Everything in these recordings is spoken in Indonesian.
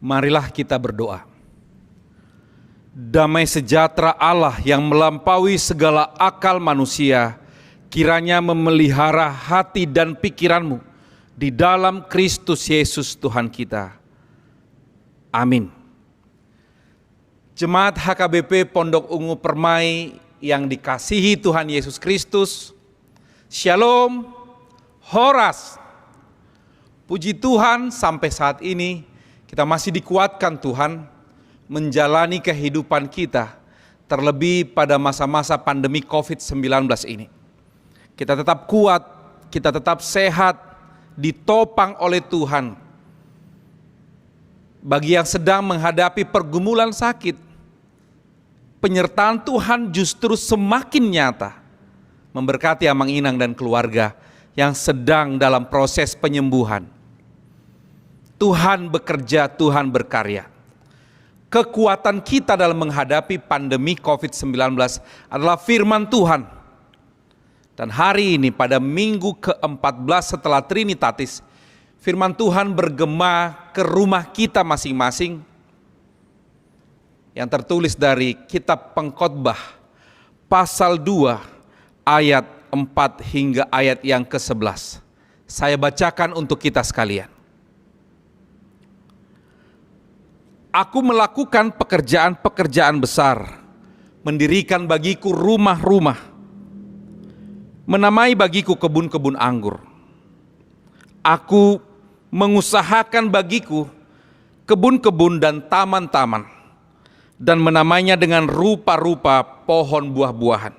Marilah kita berdoa. Damai sejahtera Allah yang melampaui segala akal manusia, kiranya memelihara hati dan pikiranmu di dalam Kristus Yesus Tuhan kita. Amin. Jemaat HKBP Pondok Ungu Permai yang dikasihi Tuhan Yesus Kristus, Shalom, Horas. Puji Tuhan, sampai saat ini kita masih dikuatkan Tuhan menjalani kehidupan kita, terlebih pada masa-masa pandemi COVID-19 ini. Kita tetap kuat, kita tetap sehat, ditopang oleh Tuhan. Bagi yang sedang menghadapi pergumulan sakit, penyertaan Tuhan justru semakin nyata, memberkati Amang Inang dan keluarga yang sedang dalam proses penyembuhan. Tuhan bekerja, Tuhan berkarya. Kekuatan kita dalam menghadapi pandemi COVID-19 adalah firman Tuhan. Dan hari ini pada minggu ke-14 setelah Trinitatis, firman Tuhan bergema ke rumah kita masing-masing yang tertulis dari kitab Pengkhotbah pasal 2 ayat 4 hingga ayat yang ke-11. Saya bacakan untuk kita sekalian. Aku melakukan pekerjaan-pekerjaan besar, mendirikan bagiku rumah-rumah, menamai bagiku kebun-kebun anggur. Aku mengusahakan bagiku kebun-kebun dan taman-taman, dan menamainya dengan rupa-rupa pohon buah-buahan.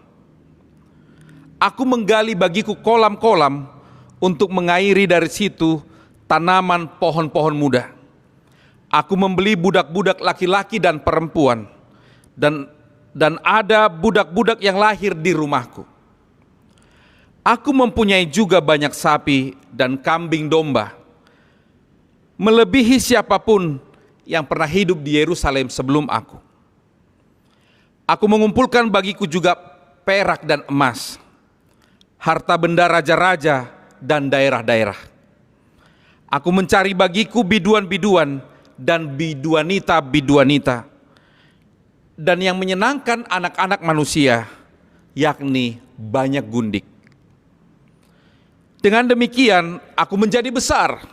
Aku menggali bagiku kolam-kolam untuk mengairi dari situ tanaman pohon-pohon muda. Aku membeli budak-budak laki-laki dan perempuan, dan ada budak-budak yang lahir di rumahku. Aku mempunyai juga banyak sapi dan kambing domba, melebihi siapapun yang pernah hidup di Yerusalem sebelum aku. Aku mengumpulkan bagiku juga perak dan emas, harta benda raja-raja dan daerah-daerah. Aku mencari bagiku biduan-biduan dan biduanita-biduanita, dan yang menyenangkan anak-anak manusia, yakni banyak gundik. Dengan demikian aku menjadi besar,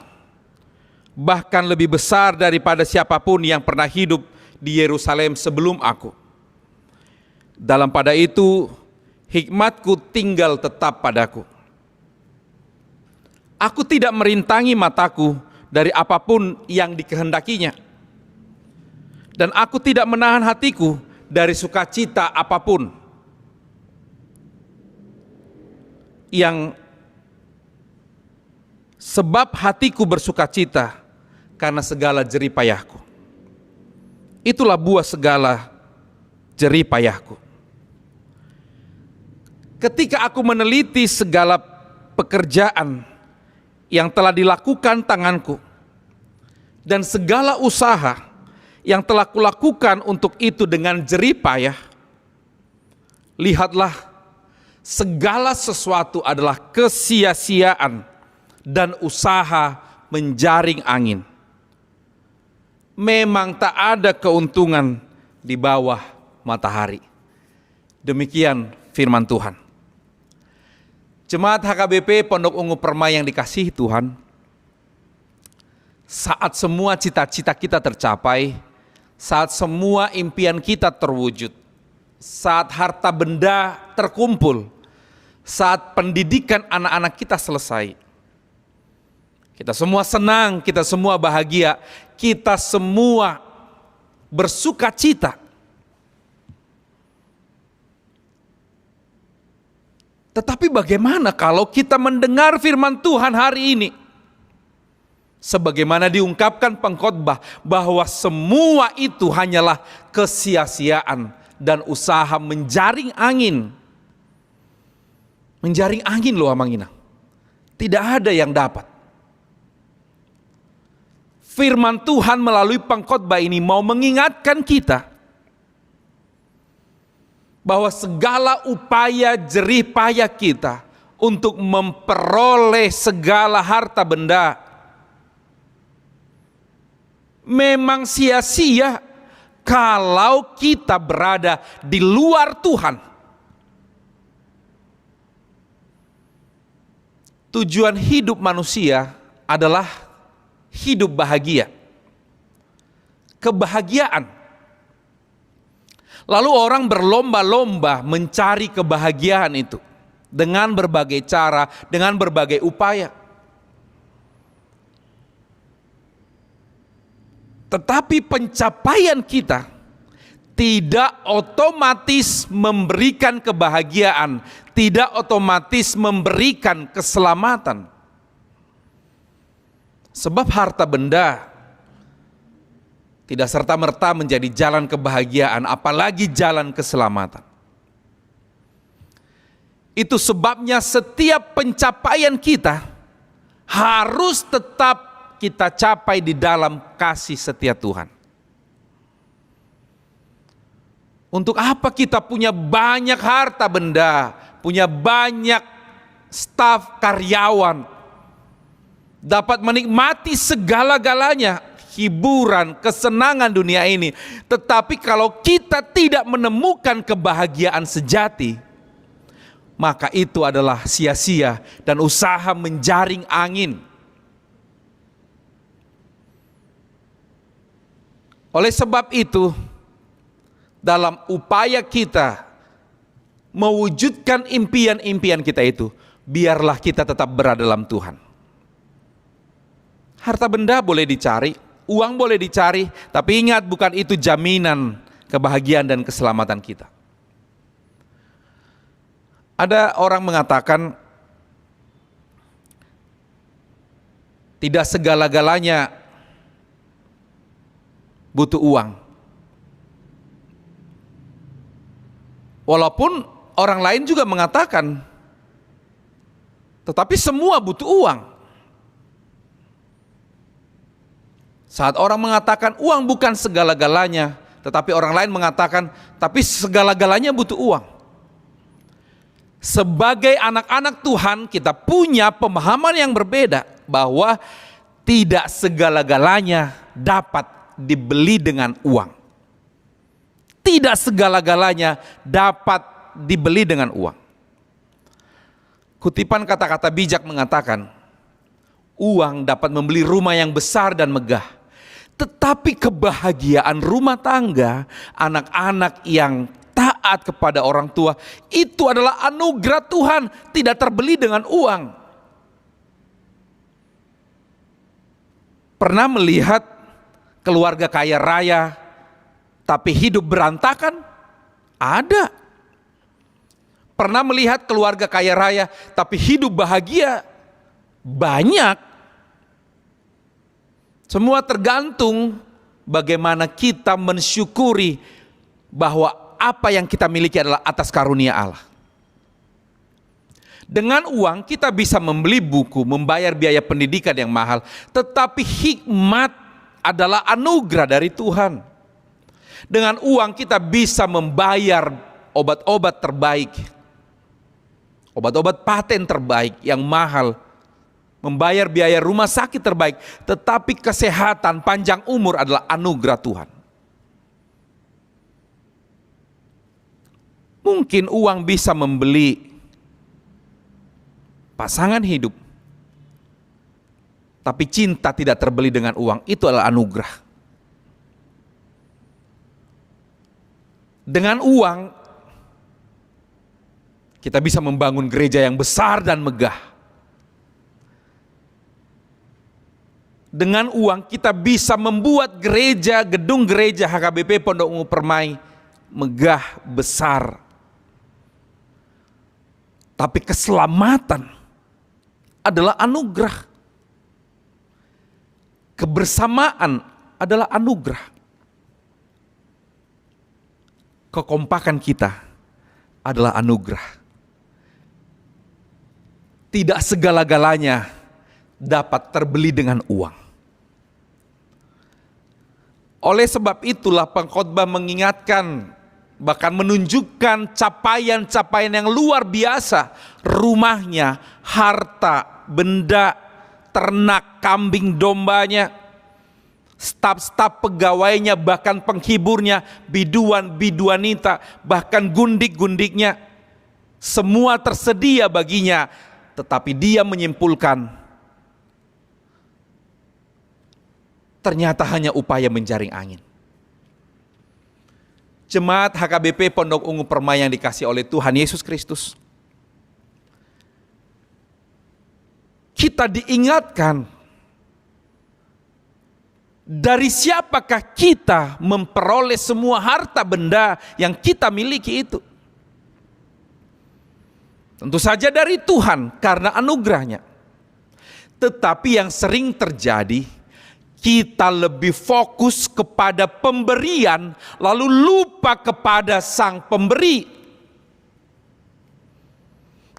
bahkan lebih besar daripada siapapun yang pernah hidup di Yerusalem sebelum aku. Dalam pada itu hikmatku tinggal tetap padaku. Aku tidak merintangi mataku dari apapun yang dikehendakinya, dan aku tidak menahan hatiku dari sukacita apapun yang sebab hatiku bersukacita karena segala jerih payahku. Itulah buah segala jerih payahku. Ketika aku meneliti segala pekerjaan yang telah dilakukan tanganku, dan segala usaha yang telah kulakukan untuk itu dengan jerih payah, lihatlah, segala sesuatu adalah kesia-siaan dan usaha menjaring angin. Memang tak ada keuntungan di bawah matahari. Demikian firman Tuhan. Jemaat HKBP Pondok Ungu Permai yang dikasihi Tuhan, saat semua cita-cita kita tercapai, saat semua impian kita terwujud, saat harta benda terkumpul, saat pendidikan anak-anak kita selesai, kita semua senang, kita semua bahagia, kita semua bersuka cita. Tetapi bagaimana kalau kita mendengar firman Tuhan hari ini? Sebagaimana diungkapkan pengkhotbah bahwa semua itu hanyalah kesia-siaan dan usaha menjaring angin. Menjaring angin loh Amang Inang. Tidak ada yang dapat. Firman Tuhan melalui pengkhotbah ini mau mengingatkan kita bahwa segala upaya jerih payah kita untuk memperoleh segala harta benda memang sia-sia kalau kita berada di luar Tuhan. Tujuan hidup manusia adalah hidup bahagia, kebahagiaan. Lalu orang berlomba-lomba mencari kebahagiaan itu dengan berbagai cara, dengan berbagai upaya. Tetapi pencapaian kita tidak otomatis memberikan kebahagiaan, tidak otomatis memberikan keselamatan. Sebab harta benda tidak serta-merta menjadi jalan kebahagiaan, apalagi jalan keselamatan. Itu sebabnya setiap pencapaian kita harus tetap kita capai di dalam kasih setia Tuhan. Untuk apa kita punya banyak harta benda, punya banyak staf karyawan, dapat menikmati segala-galanya, hiburan, kesenangan dunia ini. Tetapi kalau kita tidak menemukan kebahagiaan sejati, maka itu adalah sia-sia dan usaha menjaring angin. Oleh sebab itu, dalam upaya kita mewujudkan impian-impian kita itu, biarlah kita tetap berada dalam Tuhan. Harta benda boleh dicari, uang boleh dicari, tapi ingat, bukan itu jaminan kebahagiaan dan keselamatan kita. Ada orang mengatakan tidak segala-galanya butuh uang. Walaupun orang lain juga mengatakan, tetapi semua butuh uang. Saat orang mengatakan uang bukan segala-galanya, tetapi orang lain mengatakan, tapi segala-galanya butuh uang. Sebagai anak-anak Tuhan, kita punya pemahaman yang berbeda, bahwa tidak segala-galanya dapat dibeli dengan uang. Tidak segala-galanya dapat dibeli dengan uang. Kutipan kata-kata bijak mengatakan, uang dapat membeli rumah yang besar dan megah, tetapi kebahagiaan rumah tangga, anak-anak yang taat kepada orang tua, itu adalah anugerah Tuhan, tidak terbeli dengan uang. Pernah melihat keluarga kaya raya tapi hidup berantakan? Ada. Pernah melihat keluarga kaya raya tapi hidup bahagia? Banyak. Semua tergantung bagaimana kita mensyukuri bahwa apa yang kita miliki adalah atas karunia Allah. Dengan uang kita bisa membeli buku, membayar biaya pendidikan yang mahal, tetapi hikmat adalah anugerah dari Tuhan. Dengan uang kita bisa membayar obat-obat terbaik, obat-obat paten terbaik yang mahal, membayar biaya rumah sakit terbaik, tetapi kesehatan, panjang umur adalah anugerah Tuhan. Mungkin uang bisa membeli pasangan hidup, tapi cinta tidak terbeli dengan uang. Itu adalah anugerah. Dengan uang kita bisa membangun gereja yang besar dan megah. Dengan uang kita bisa membuat gereja, gedung gereja HKBP Pondok Ungu Permai megah, besar. Tapi keselamatan adalah anugerah. Kebersamaan adalah anugerah. Kekompakan kita adalah anugerah. Tidak segala-galanya dapat terbeli dengan uang. Oleh sebab itulah pengkhotbah mengingatkan, bahkan menunjukkan capaian-capaian yang luar biasa. Rumahnya, harta, benda, ternak, kambing, dombanya. staf-staf pegawainya, bahkan penghiburnya, biduan-biduanita, bahkan gundik-gundiknya, semua tersedia baginya. Tetapi dia menyimpulkan, ternyata hanya upaya menjaring angin. Jemaat HKBP Pondok Ungu Permai yang dikasihi oleh Tuhan Yesus Kristus, kita diingatkan, dari siapakah kita memperoleh semua harta benda yang kita miliki itu? Tentu saja dari Tuhan karena anugerahnya. Tetapi yang sering terjadi, kita lebih fokus kepada pemberian lalu lupa kepada Sang Pemberi.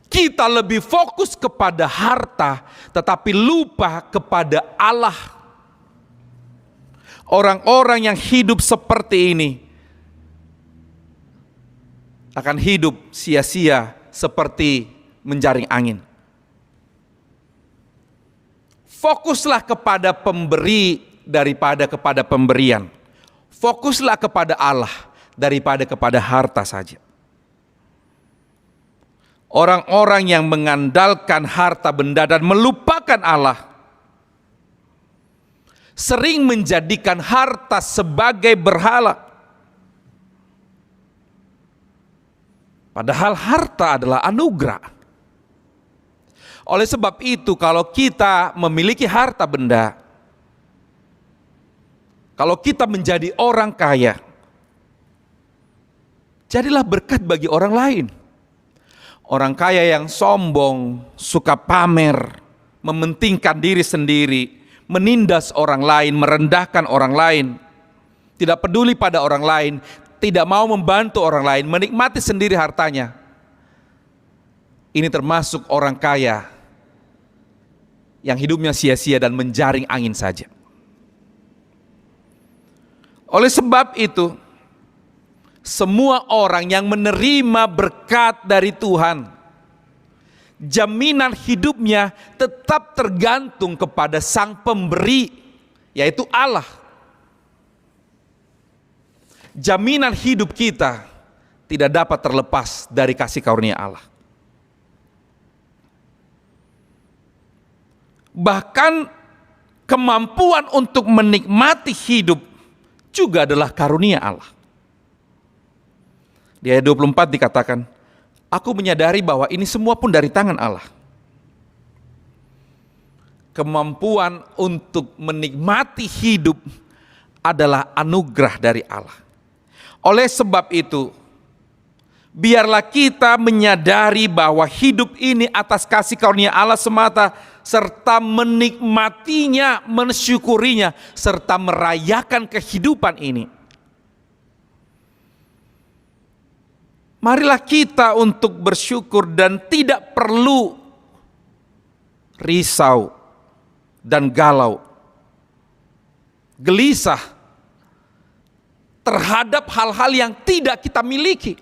Kita lebih fokus kepada harta tetapi lupa kepada Allah. Orang-orang yang hidup seperti ini akan hidup sia-sia seperti menjaring angin. Fokuslah kepada pemberi daripada kepada pemberian. Fokuslah kepada Allah daripada kepada harta saja. Orang-orang yang mengandalkan harta benda dan melupakan Allah sering menjadikan harta sebagai berhala. Padahal harta adalah anugerah. Oleh sebab itu, kalau kita memiliki harta benda, kalau kita menjadi orang kaya, jadilah berkat bagi orang lain. Orang kaya yang sombong, suka pamer, mementingkan diri sendiri, menindas orang lain, merendahkan orang lain, tidak peduli pada orang lain, tidak mau membantu orang lain, menikmati sendiri hartanya. Ini termasuk orang kaya yang hidupnya sia-sia dan menjaring angin saja. Oleh sebab itu, semua orang yang menerima berkat dari Tuhan, jaminan hidupnya tetap tergantung kepada Sang Pemberi, yaitu Allah. Jaminan hidup kita tidak dapat terlepas dari kasih karunia Allah. Bahkan kemampuan untuk menikmati hidup juga adalah karunia Allah. Di ayat 24 dikatakan, aku menyadari bahwa ini semua pun dari tangan Allah. Kemampuan untuk menikmati hidup adalah anugerah dari Allah. Oleh sebab itu, biarlah kita menyadari bahwa hidup ini atas kasih karunia Allah semata, serta menikmatinya, mensyukurinya, serta merayakan kehidupan ini. Marilah kita untuk bersyukur dan tidak perlu risau dan galau, gelisah terhadap hal-hal yang tidak kita miliki.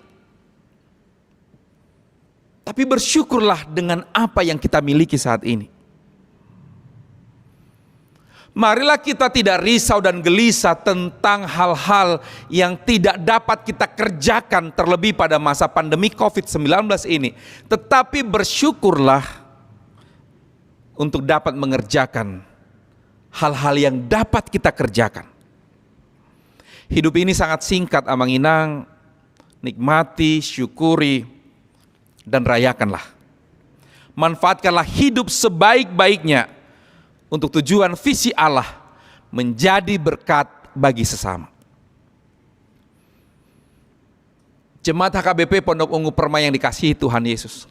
Tapi bersyukurlah dengan apa yang kita miliki saat ini. Marilah kita tidak risau dan gelisah tentang hal-hal yang tidak dapat kita kerjakan terlebih pada masa pandemi COVID-19 ini. Tetapi bersyukurlah untuk dapat mengerjakan hal-hal yang dapat kita kerjakan. Hidup ini sangat singkat, Amang Inang. Nikmati, syukuri, dan rayakanlah. Manfaatkanlah hidup sebaik-baiknya untuk tujuan visi Allah menjadi berkat bagi sesama. Jemaat HKBP Pondok Ungu Permai yang dikasihi Tuhan Yesus,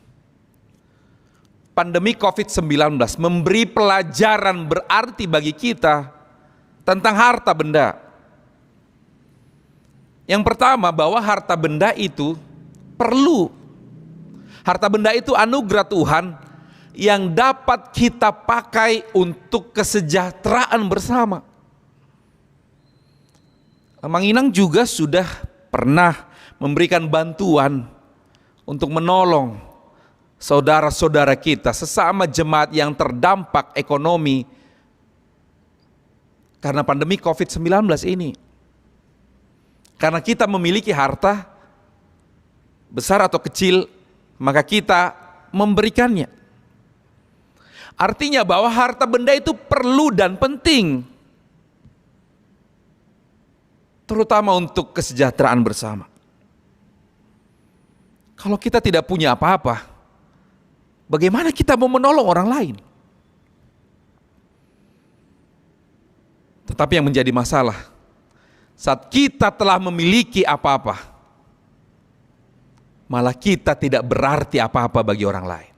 pandemi COVID-19 memberi pelajaran berarti bagi kita tentang harta benda. Yang pertama, bahwa harta benda itu perlu. Harta benda itu anugerah Tuhan yang dapat kita pakai untuk kesejahteraan bersama. Amang Inang juga sudah pernah memberikan bantuan untuk menolong saudara-saudara kita, sesama jemaat yang terdampak ekonomi karena pandemi COVID-19 ini. Karena kita memiliki harta, besar atau kecil, maka kita memberikannya. Artinya bahwa harta benda itu perlu dan penting, terutama untuk kesejahteraan bersama. Kalau kita tidak punya apa-apa, bagaimana kita mau menolong orang lain? Tetapi yang menjadi masalah, saat kita telah memiliki apa-apa, malah kita tidak berarti apa-apa bagi orang lain.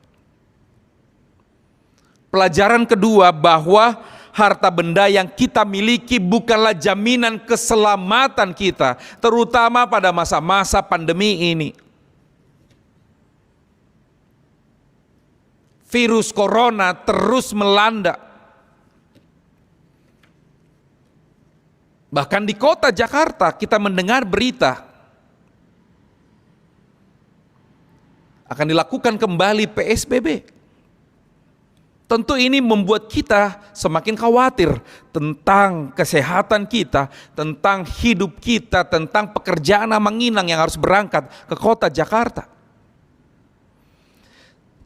Pelajaran kedua, bahwa harta benda yang kita miliki bukanlah jaminan keselamatan kita, terutama pada masa-masa pandemi ini. Virus corona terus melanda. Bahkan di kota Jakarta kita mendengar berita akan dilakukan kembali PSBB. Tentu ini membuat kita semakin khawatir tentang kesehatan kita, tentang hidup kita, tentang pekerjaan Amanginang yang harus berangkat ke kota Jakarta.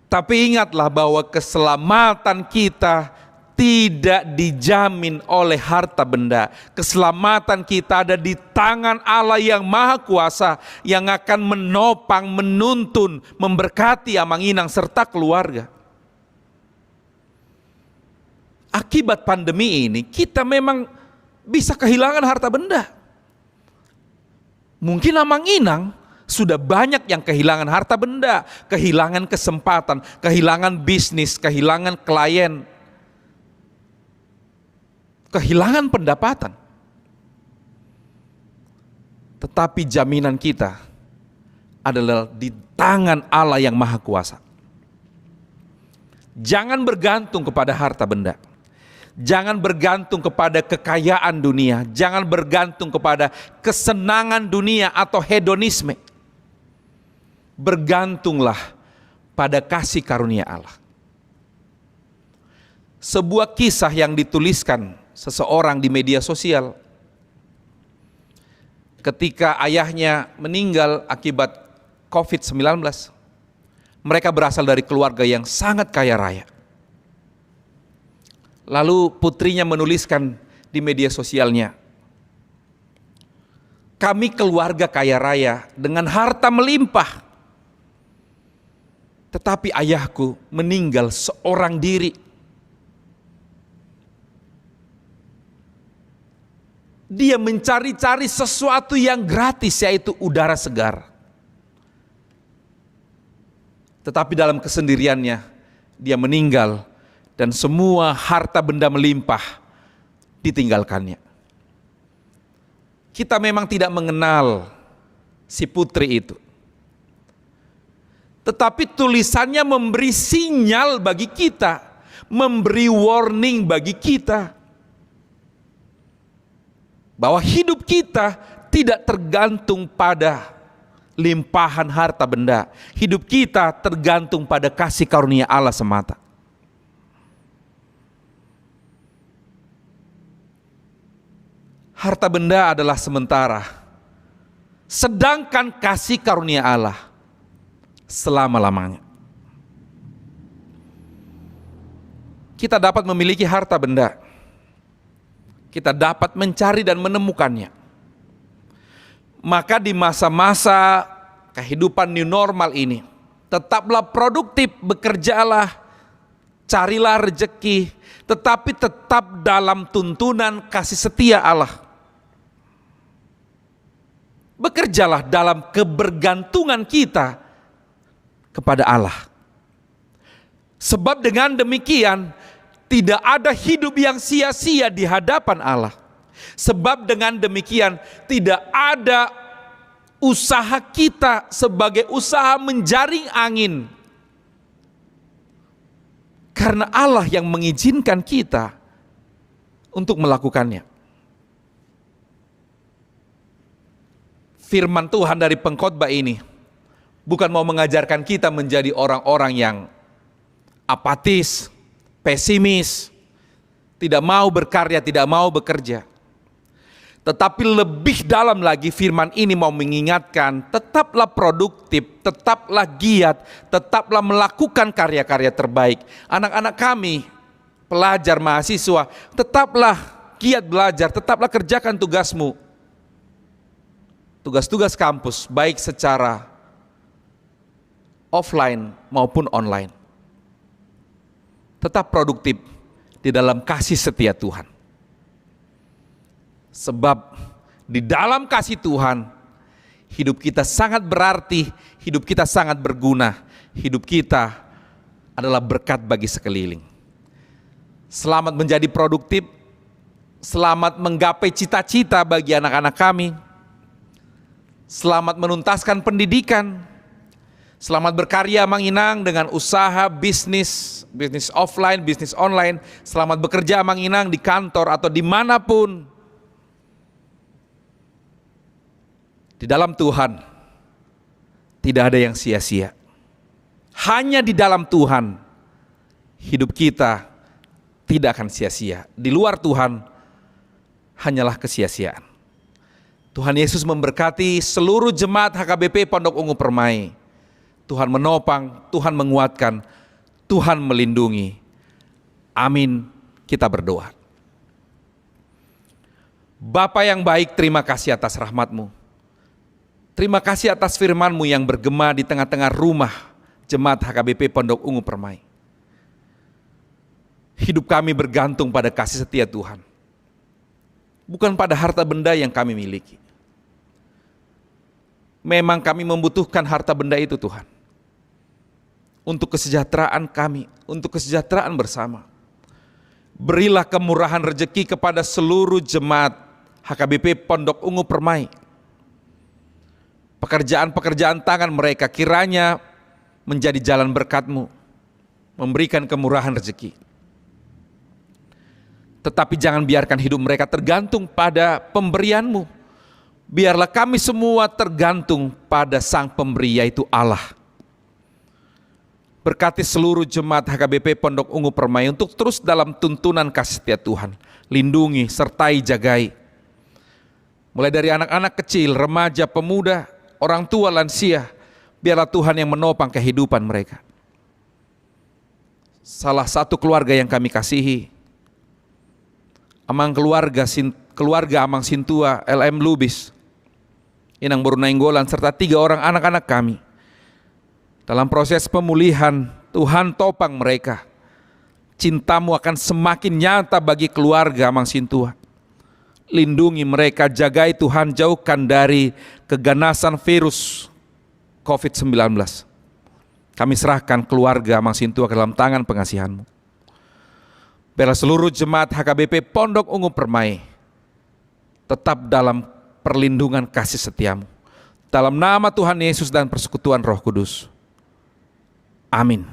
Tapi ingatlah bahwa keselamatan kita tidak dijamin oleh harta benda. Keselamatan kita ada di tangan Allah yang Maha Kuasa, yang akan menopang, menuntun, memberkati Amanginang serta keluarga. Akibat pandemi ini kita memang bisa kehilangan harta benda. Mungkin Amanginang sudah banyak yang kehilangan harta benda, kehilangan kesempatan, kehilangan bisnis, kehilangan klien, kehilangan pendapatan. Tetapi jaminan kita adalah di tangan Allah yang Maha Kuasa. Jangan bergantung kepada harta benda. Jangan bergantung kepada kekayaan dunia. Jangan bergantung kepada kesenangan dunia atau hedonisme. Bergantunglah pada kasih karunia Allah. Sebuah kisah yang dituliskan seseorang di media sosial. Ketika ayahnya meninggal akibat COVID-19. Mereka berasal dari keluarga yang sangat kaya raya. Lalu putrinya menuliskan di media sosialnya, kami keluarga kaya raya dengan harta melimpah. Tetapi ayahku meninggal seorang diri. Dia mencari-cari sesuatu yang gratis, yaitu udara segar. Tetapi dalam kesendiriannya, dia meninggal dan semua harta benda melimpah ditinggalkannya. Kita memang tidak mengenal si putri itu. Tetapi tulisannya memberi sinyal bagi kita, memberi warning bagi kita, bahwa hidup kita tidak tergantung pada limpahan harta benda. Hidup kita tergantung pada kasih karunia Allah semata. Harta benda adalah sementara, sedangkan kasih karunia Allah selama-lamanya. Kita dapat memiliki harta benda, kita dapat mencari dan menemukannya. Maka di masa-masa kehidupan new normal ini, tetaplah produktif, bekerjalah, carilah rezeki, tetapi tetap dalam tuntunan kasih setia Allah. Bekerjalah dalam kebergantungan kita kepada Allah. Sebab dengan demikian tidak ada hidup yang sia-sia di hadapan Allah. Sebab dengan demikian tidak ada usaha kita sebagai usaha menjaring angin. Karena Allah yang mengizinkan kita untuk melakukannya. Firman Tuhan dari pengkhotbah ini bukan mau mengajarkan kita menjadi orang-orang yang apatis, pesimis, tidak mau berkarya, tidak mau bekerja. Tetapi lebih dalam lagi firman ini mau mengingatkan, tetaplah produktif, tetaplah giat, tetaplah melakukan karya-karya terbaik. Anak-anak kami, pelajar, mahasiswa, tetaplah giat belajar, tetaplah kerjakan tugasmu. Tugas-tugas kampus, baik secara offline maupun online. Tetap produktif di dalam kasih setia Tuhan. Sebab di dalam kasih Tuhan, hidup kita sangat berarti, hidup kita sangat berguna, hidup kita adalah berkat bagi sekeliling. Selamat menjadi produktif, selamat menggapai cita-cita bagi anak-anak kami, selamat menuntaskan pendidikan, selamat berkarya Manginang dengan usaha, bisnis offline, bisnis online, selamat bekerja Manginang di kantor atau dimanapun. Di dalam Tuhan tidak ada yang sia-sia. Hanya di dalam Tuhan hidup kita tidak akan sia-sia. Di luar Tuhan hanyalah kesia-siaan. Tuhan Yesus memberkati seluruh jemaat HKBP Pondok Ungu Permai. Tuhan menopang, Tuhan menguatkan, Tuhan melindungi. Amin. Kita berdoa. Bapa yang baik, terima kasih atas rahmat-Mu. Terima kasih atas firman-Mu yang bergema di tengah-tengah rumah jemaat HKBP Pondok Ungu Permai. Hidup kami bergantung pada kasih setia Tuhan. Bukan pada harta benda yang kami miliki. Memang kami membutuhkan harta benda itu Tuhan. Untuk kesejahteraan kami, untuk kesejahteraan bersama. Berilah kemurahan rezeki kepada seluruh jemaat HKBP Pondok Ungu Permai. Pekerjaan-pekerjaan tangan mereka kiranya menjadi jalan berkat-Mu, memberikan kemurahan rezeki. Tetapi jangan biarkan hidup mereka tergantung pada pemberian-Mu. Biarlah kami semua tergantung pada Sang Pemberi, yaitu Allah. Berkati seluruh jemaat HKBP Pondok Ungu Permai untuk terus dalam tuntunan kasih setia Tuhan. Lindungi, sertai, jagai. Mulai dari anak-anak kecil, remaja, pemuda, orang tua, lansia, biarlah Tuhan yang menopang kehidupan mereka. Salah satu keluarga yang kami kasihi, keluarga Amang Sintua, LM Lubis, Inang Boru Nainggolan, serta 3 orang anak-anak kami. Dalam proses pemulihan, Tuhan topang mereka. Cinta-Mu akan semakin nyata bagi keluarga Amang Sintua. Lindungi mereka, jagai Tuhan, jauhkan dari keganasan virus COVID-19. Kami serahkan keluarga Amang Sintua ke dalam tangan pengasihan-Mu. Biarlah seluruh jemaat HKBP Pondok Ungu Permai tetap dalam perlindungan kasih setia-Mu. Dalam nama Tuhan Yesus dan persekutuan Roh Kudus. Amin.